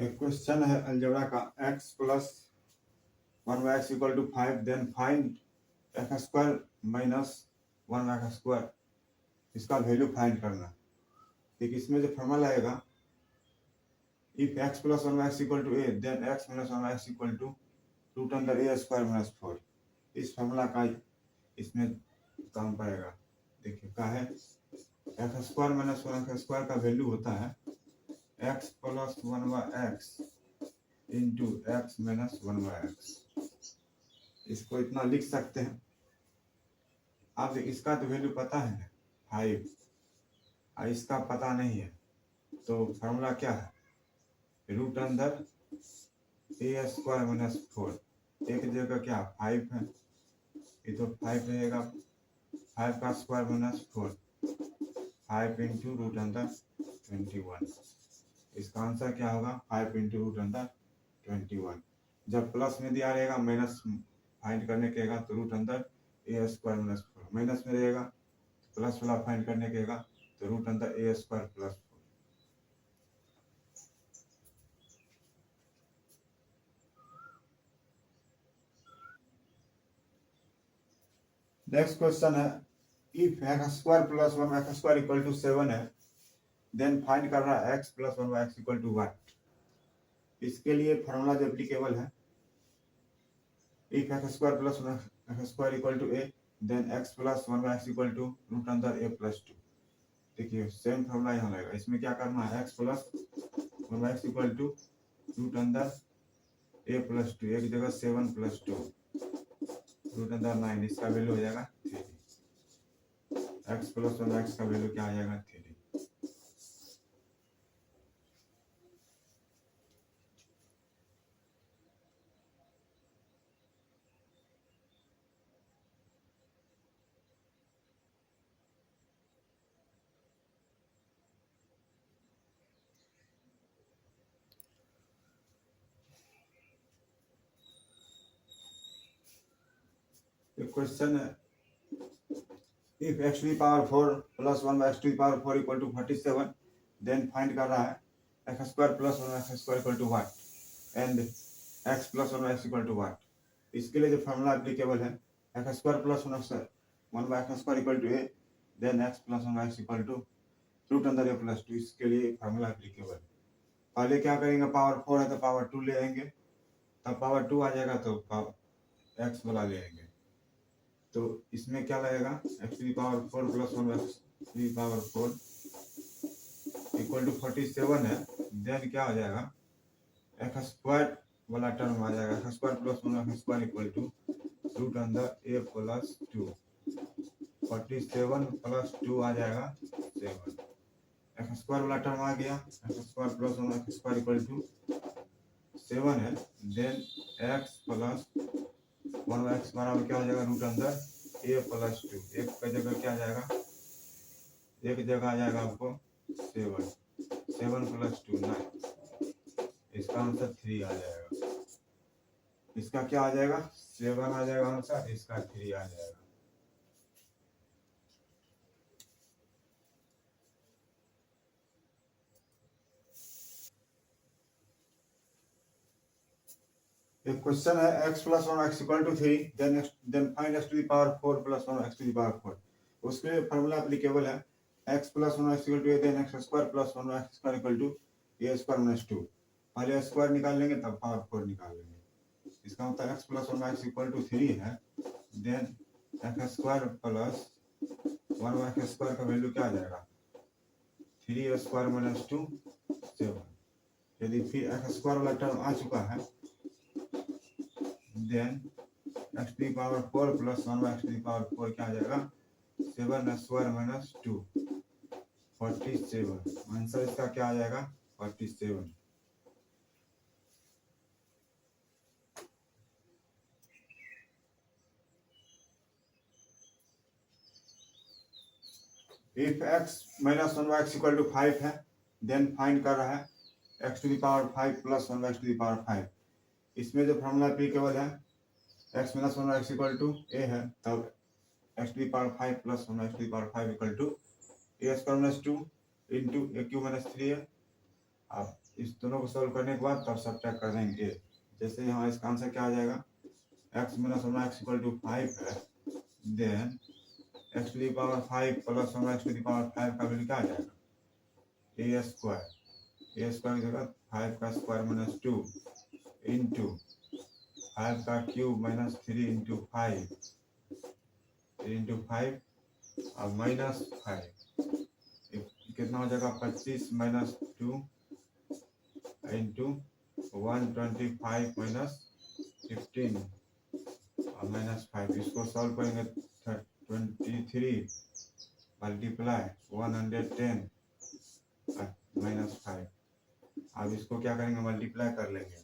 एक क्वेश्चन है अलजेब्रा का x plus 1x equal to 5 then find x square minus 1x square, इसका value find करना। ठीक, इसमें जो फॉर्मूला आएगा if x plus 1x equal to a then x minus 1x equal to root under a square minus 4। इस formula का इसमें काम पाएगा। देखिए क्या है, x square minus 1x square का वैल्यू होता है x plus 1x into x minus 1x। इसको इतना लिख सकते हैं। अब इसका तो वैल्यू पता है 5, और इसका पता नहीं है, तो फॉर्मूला क्या है, रूट अंदर ए स्क्वायर माइनस 4। एक जगह क्या 5 है, ये तो 5 रहेगा, 5 का स्क्वायर माइनस 4, 5 इंटू रूट अंदर 21। इसका आंसर क्या होगा, 5 इंटू रूट अंदर 21। जब प्लस में दिया रहेगा माइनस फाइंड करने कहेगा तो रूट अंदर ए स्क्वायर माइनस 4, माइनस में रहेगा प्लस वाला फाइंड करने कहेगा तो रूट अंदर a square plus 4। Next question है if x square plus 1x square equal to 7 है देन फाइंड कर रहा है x plus 1y equal to what. इसके लिए फॉर्मूला जो एप्लीकेबल है, if x square plus 1x square equal to a then x plus 1y equal to root अंदर a plus 2। देखिए सेम फॉर्मूला यहाँ लगेगा। इसमें क्या करना है, x plus 1y equal to root अंदर a प्लस 2, एक जगह 7 प्लस 2 रूट अंदर 9, इसका वैल्यू हो जाएगा 3। x प्लस 1x का वैल्यू क्या आ जाएगा 3। क्वेश्चन है if x to the power 4 plus 1 x to the power 4 equal to 47 then find कर रहा है x square plus 1x square equal to what and x plus 1x equal to what. इसके लिए जो फॉर्मूला एप्लीकेबल है x square plus 1x square equal to a then x plus 1x equal to root अंदर a plus 2। इसके लिए formula applicable है। पहले क्या करेंगे, पावर 4 है तो पावर 2 ले आएंगे, तब पावर 2 आ जाएगा तो x वाला ले आएंगे। तो इसमें क्या लगेगा, x to the power 4 plus 1x to the power 4 equal to 47 है, देन क्या हो जाएगा, एक्स स्क्वायर वाला टर्म आ जाएगा, x square plus 1x square equal to root अंदर a प्लस 2। 47 प्लस 2 आ जाएगा 7। एक्स स्क्वायर वाला टर्म आ गया, x square plus 1x square equal to 7 है, देन x प्लस 1x बराबर क्या हो जाएगा, रूट अंदर a प्लस 2। एक का जगह क्या आ जाएगा, एक जगह आ जाएगा आपको 7, 7 प्लस 2 9, इसका आंसर 3 आ जाएगा। इसका क्या आ जाएगा, 7 आ जाएगा आंसर, इसका 3 आ जाएगा। एक क्वेश्चन है x plus 1x equal to 3 then find x to the power 4 plus 1x to the power 4। उसके लिए फॉर्मूला एप्लीकेबल है x plus 1x equal to a then x square plus 1x square equal to a square minus 2। पहले square निकाल लेंगे तब power 4 निकाल लेंगे। इसका मतलब x plus 1x equal to 3 है, then x square plus 1x square का वैल्यू क्या आ जाएगा, 3 स्क्वायर माइनस 2 7। यदि फिर x स्क्वायर वाला टर्म आ चुका है, then x to the power 4 plus 1x to the power 4 क्या आ जाएगा, 7 स्क्वायर माइनस 2 47। आंसर इसका क्या आ जाएगा 47। If x minus 1y equal to 5 है, देन फाइंड कर रहा है x to the power 5 plus 1y to the power 5। इसमें जो फॉर्मूला एप्लीकेबल है x minus 1y equal to a है, तब x to the power 5 plus 1y to the power 5 equal to a square minus 2 into a cube minus 3 है, अब इस दोनों को सॉल्व करने के बाद तब सब्ट्रैक्ट कर देंगे a। जैसे यहाँ इसका आंसर क्या आ जाएगा, x minus one x equal to 5 है, then x to the power 5 plus one x to the power 5 का वैल्यू क्या आ जाएगा, a स्क्वायर की जगह 5 का स्क्वायर माइनस 2 इंटू 5 का क्यूब माइनस 3 इंटू 5 और माइनस 5 कितना हो जाएगा 25 माइनस 2 इंटू 125 माइनस 15 और माइनस 5। इसको सॉल्व करेंगे 23 मल्टीप्लाई 110 माइनस 5। अब इसको क्या करेंगे, मल्टीप्लाई कर लेंगे।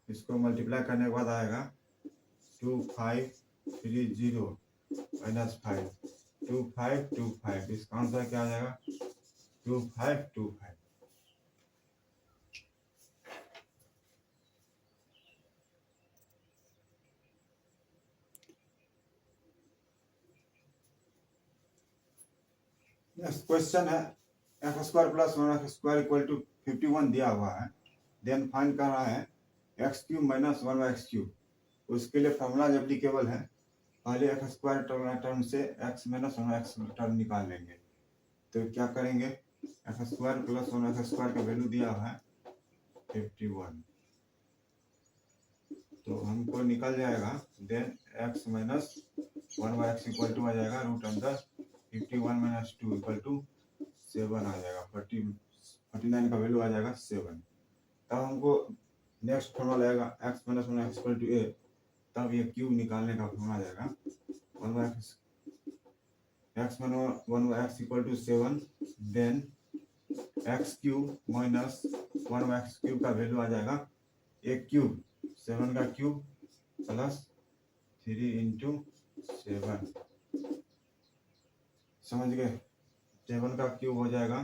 इसको मल्टीप्लाई करने के बाद आएगा 2530 माइनस 5 2525। इसका आंसर क्या आ जाएगा 2525। नेक्स्ट क्वेश्चन है x square plus one x square equal to 51 दिया हुआ है, देन फाइंड कर रहा है x cube minus one x cube. उसके लिए फॉर्मूला एप्लीकेबल है, पहले एक्स स्क्वायर टर्म से x minus one x term निकाल लेंगे। तो क्या करेंगे, x square plus one x square का वैल्यू दिया हुआ है 51, तो हमको निकल जाएगा then x minus one by X equal to आ जाएगा रूट अंदर 51 माइनस 2 इक्वल टू 7 आ जाएगा। 49 का वैल्यू आ जाएगा 7। तब हमको नेक्स्ट फॉर्मूला आएगा X minus one x equal to A, तब ये क्यूब निकालने का फॉर्मूला आ जाएगा 1 by X minus one by X equal to 7, then X cube minus one by X cube का वैल्यू आ जाएगा एक क्यूब 7 का क्यूब प्लस 3 इंटू 7, समझ गए। 7 का क्यूब हो जाएगा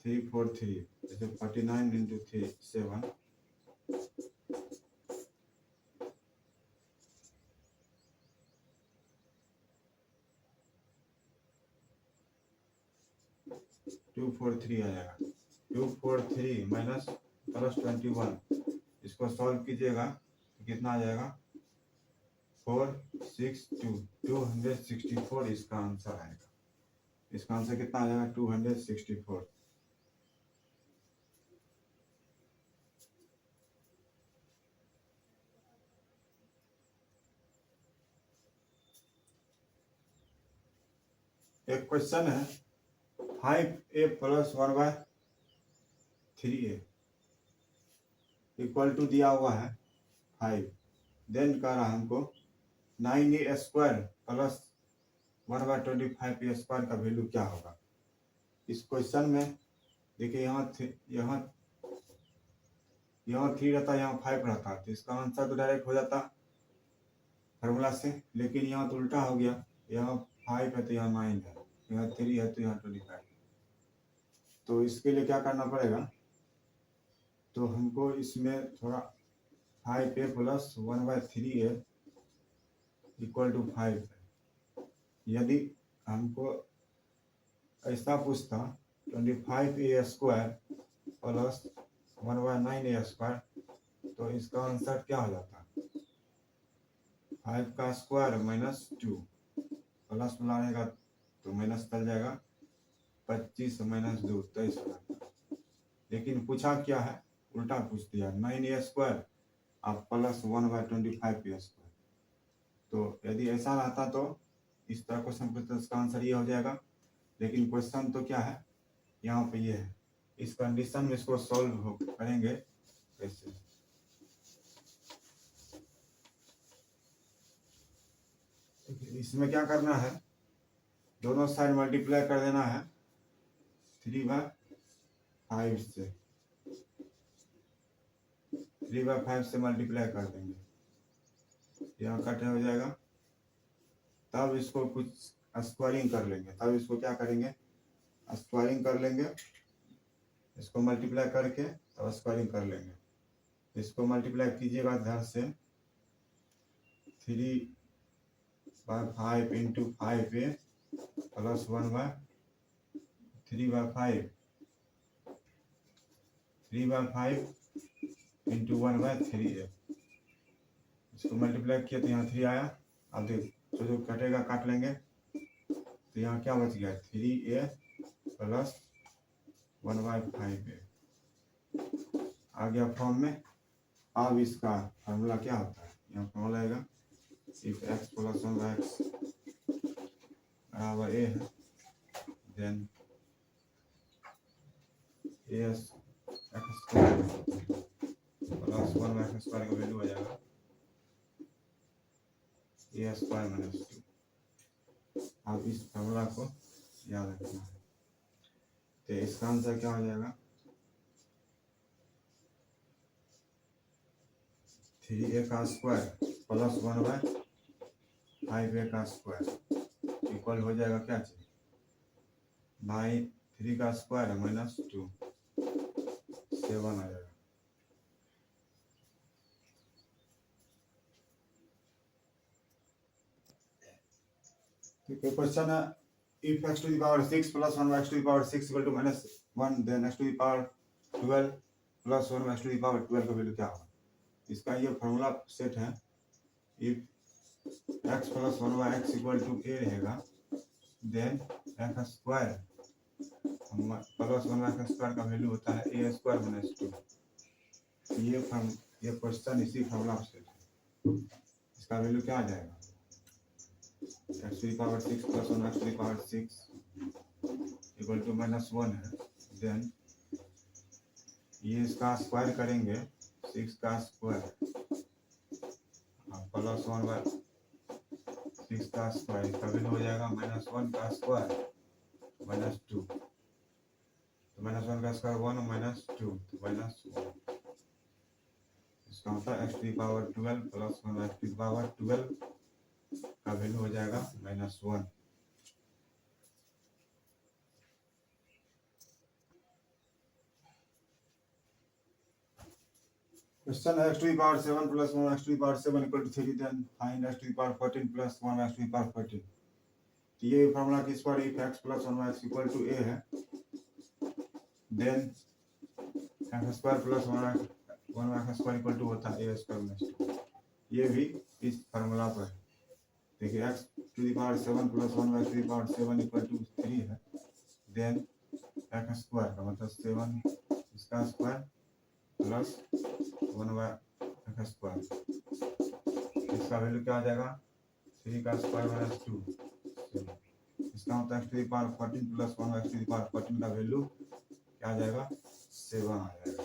343, जैसे 49 इंटू 3 7, टू 243 आ जाएगा। 243 माइनस प्लस 21, इसको सॉल्व कीजिएगा तो कितना आ जाएगा 462 264 इसका आंसर आएगा। इसका आंसर कितना आ जाएगा 264। एक क्वेश्चन है 5a plus 1/3a equal to दिया हुआ है 5, देन कह रहा है हमको 9a square plus 1/25a square का वैल्यू क्या होगा। इस क्वेश्चन में देखिए यहाँ 3 रहता, यहाँ 5 रहता, तो इसका आंसर तो डायरेक्ट हो जाता फार्मूला से, लेकिन यहाँ तो उल्टा हो गया, यहाँ 5 है तो यहाँ 9 है, यहाँ 3 है तो यहाँ 25। तो इसके लिए क्या करना पड़ेगा, तो हमको इसमें थोड़ा 5a plus 1/3a equal to 5 है। यदि हमको ऐसा पूछता 25a square plus 1/9a square, तो इसका आंसर क्या हो जाता 5 का स्क्वायर माइनस 2 प्लस मिलाएगा तो माइनस चल जाएगा 25 माइनस 2 23 हो जाता। लेकिन पूछा क्या है, उल्टा पूछ दिया 9a स्क्वायर अब प्लस 1/25a स्क्वायर। तो यदि ऐसा रहता तो इस तरह क्वेश्चन पूछते इसका आंसर ये हो जाएगा, लेकिन क्वेश्चन तो क्या है यहाँ पे ये है। इस कंडीशन में इसको सॉल्व करेंगे कैसे, इसमें क्या करना है, दोनों साइड मल्टीप्लाई कर देना है 3/5 से, 3/5 से मल्टीप्लाई कर देंगे, यहाँ कट हो जाएगा। तब इसको कुछ स्क्वायरिंग कर लेंगे, तब इसको क्या करेंगे स्क्वायरिंग कर लेंगे, इसको मल्टीप्लाई करके तब स्क्वायरिंग कर लेंगे। इसको मल्टीप्लाई कीजिएगा इधर से 3/5 into 5a plus 1/3/5 into 1/3a। इसको मल्टीप्लाई किया तो यहाँ 3 आया। अब देख जो कटेगा काट लेंगे, तो यहाँ क्या बच गया 3a प्लस 1/5a आ गया फॉर्म में। अब इसका फार्मूला क्या होता है, यहाँ फॉर्मूला आएगा इफ x प्लस 1/x बराबर a है, then as x square plus 1/x square का वैल्यू आ जाएगा a स्क्वायर माइनस 2। अब इस फार्मूला को याद रखना है, तो इसका आंसर क्या हो जाएगा 3a का स्क्वायर प्लस 1/5a का स्क्वायर इक्वल हो जाएगा क्या चीज बाई 3 का स्क्वायर माइनस 2 7 आ जाएगा। क्वेश्चन है if x to the power 6 plus 1/x to the power 6 equal to minus 1 then x to the power 12 plus 1/x to the power 12 का value क्या होगा। इसका ये फॉर्मूला सेट है if x plus 1/x equal to a रहेगा then x square plus 1/x square का value होता है a स्क्वायर माइनस 2। ये क्वेश्चन इसी फॉर्मूला सेट है। इसका वैल्यू क्या आ जाएगा x to the power 6 plus 1/x to the power 6 equal to minus 1 है, देन ये इसका स्क्वायर करेंगे 6 का स्क्वायर प्लस 1/6 का स्क्वायर, इसका वैल्यू हो जाएगा माइनस 1 का स्क्वायर माइनस 2, तो माइनस 1 का स्क्वायर 1 माइनस 2 तो माइनस 1। इसका होता है x to the power 12 plus 1/x to the power 12 का वैल्यू हो जाएगा माइनस 1। क्वेश्चन है x to the power 7 plus 1/x to the power 7 equal to 3 then find x to the power 14 plus 1/x to the power 14। तो ये formula किस पर if x plus 1/x equal to a है then x square plus 1/x square equal to होता है a square minus 2। ये भी इस फॉर्मूला पर है। देखिए x to the power 7 plus 1/x to the power 7 equal to 3 है, देन x स्क्वायर का मतलब 7 इसका स्क्वायर प्लस 1/x स्क्वायर, इसका वैल्यू क्या आ जाएगा 3 का स्क्वायर माइनस 2। इसका होता है x to the power 14 plus 1/x to the power 14 का वैल्यू क्या आ जाएगा 7 आ जाएगा।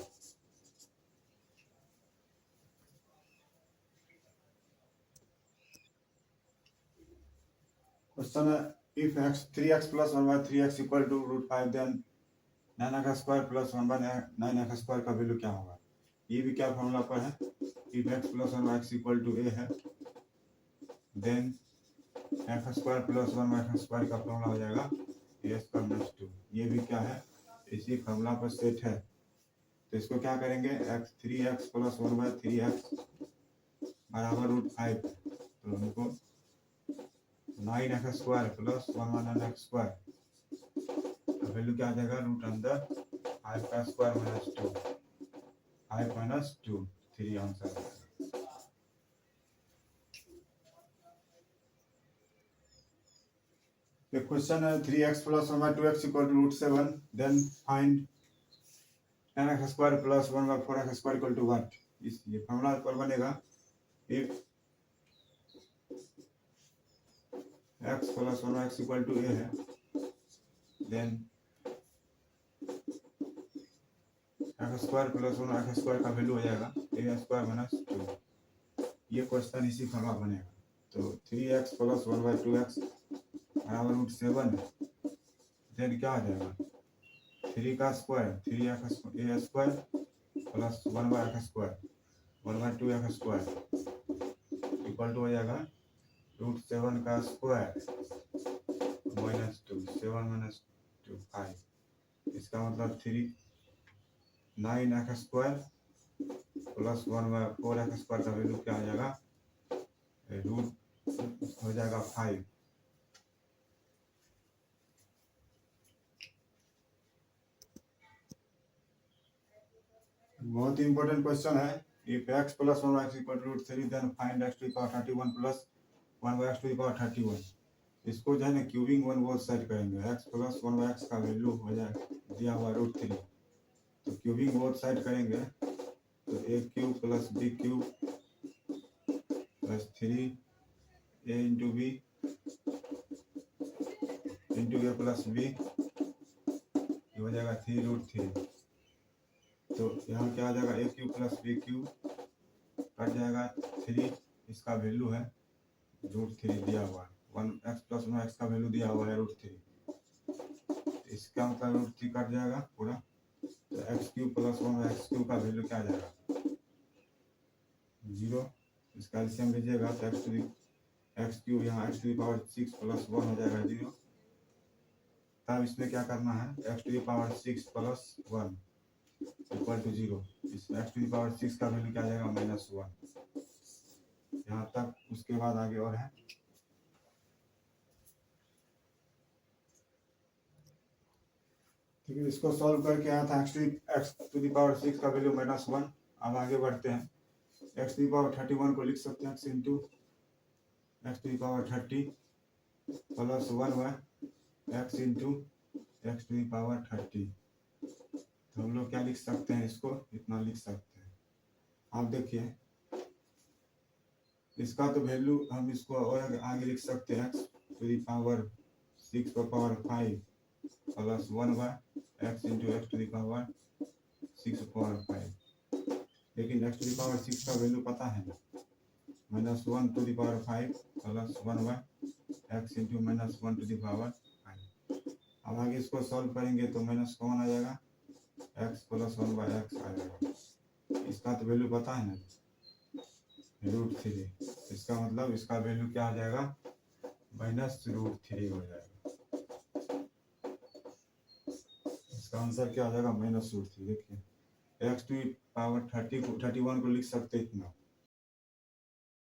क्वेश्चन है if x 3x plus 1/3x equal to √5 then 9x square plus 1/9x square का वैल्यू क्या होगा। ये भी क्या फॉर्मूला पर है if x plus 1/x equal to a है, then x square plus 1/x square का फॉर्मूला हो जाएगा a स्क्वायर माइनस 2। ये भी क्या है इसी फॉर्मूला पर सेट है। तो इसको क्या करेंगे 3x प्लस 1/3x बराबर √5, तो हमको 9x square plus 1/9x square value क्या आ जाएगा रूट अंदर 5 का स्क्वायर माइनस 2 5 माइनस 2 3 आंसर। ये क्वेश्चन है 3x plus 1/2x equal to √7 then find 10x square plus 1/4x square equal to 1। इस ये फॉर्मूला पर बनेगा if x plus 1x equal to a है, then x square plus 1x square का value हो जाएगा a स्क्वायर माइनस 2। ये question इसी फॉर्मूला बनेगा। तो 3x प्लस 1/2x बराबर √7 है, देन क्या आ जाएगा 3 का square 3x a square plus 1/x square 1/2x square equal to हो जाएगा √7 का स्क्वायर माइनस 2 7 माइनस 2 5। इसका मतलब 9x square plus 1/4x square का वैल्यू क्या आ जाएगा, रूट हो जाएगा 5। बहुत ही इंपॉर्टेंट क्वेश्चन है। If x plus 1 x equal to root 3 then find x to the power 31 plus 1 x to the power 31। इसको जो है ना क्यूबिंग वन बोथ साइड करेंगे। x प्लस 1 x का वैल्यू हो जाए दिया हुआ रूट 3, तो क्यूबिंग बोथ साइड करेंगे तो a cube plus b cube plus 3 a into b into a plus b, ये हो जाएगा 3 रूट 3। तो यहाँ क्या आ जाएगा a cube plus b cube cut जाएगा 3, इसका वैल्यू है रूट 3 दिया हुआ है। 1 x प्लस 1 x का वैल्यू दिया हुआ है रूट 3, इसका मतलब रूट 3 कट जाएगा पूरा। तो x cube plus 1 x cube का वैल्यू क्या आ जाएगा 0। इसका एलसीएम लीजिएगा तो एक्स क्यूब यहाँ x to the power 6 plus 1 हो जाएगा 0। तब इसमें क्या करना है x to the power 6 plus 1 equal to 0। इस एक्स टू द पावर 6 का वैल्यू क्या आ जाएगा -1। यहाँ तक, उसके बाद आगे और है। ठीक है, इसको सॉल्व करके आया था एक्स टू द पावर 6 का वैल्यू -1। अब आगे बढ़ते हैं। एक्स टू द पावर 31 को लिख सकते हैं x into x to the power 30 plus 1 by x into x to the power 30। तो हम लोग क्या लिख सकते हैं, इसको इतना लिख सकते हैं। आप देखिए इसका तो वैल्यू हम इसको और आगे लिख सकते हैं एक्स टू द पावर 6 का power 5 plus 1 by x into x to the power 6 power 5। लेकिन एक्स टू द पावर 6 का वैल्यू पता है ना, -1 to the power 5 plus 1 by x into -1 to the power 5। अब आगे इसको सॉल्व करेंगे तो माइनस कौन आ जाएगा एक्स प्लस 1 बाय एक्स आ जाएगा। इसका तो वैल्यू पता है ना रूट 3। इसका मतलब इसका वैल्यू क्या आ जाएगा -√3 हो जाएगा। इसका आंसर क्या आ जाएगा -√3। देखिए एक्स टू पावर 31 को लिख सकते इतना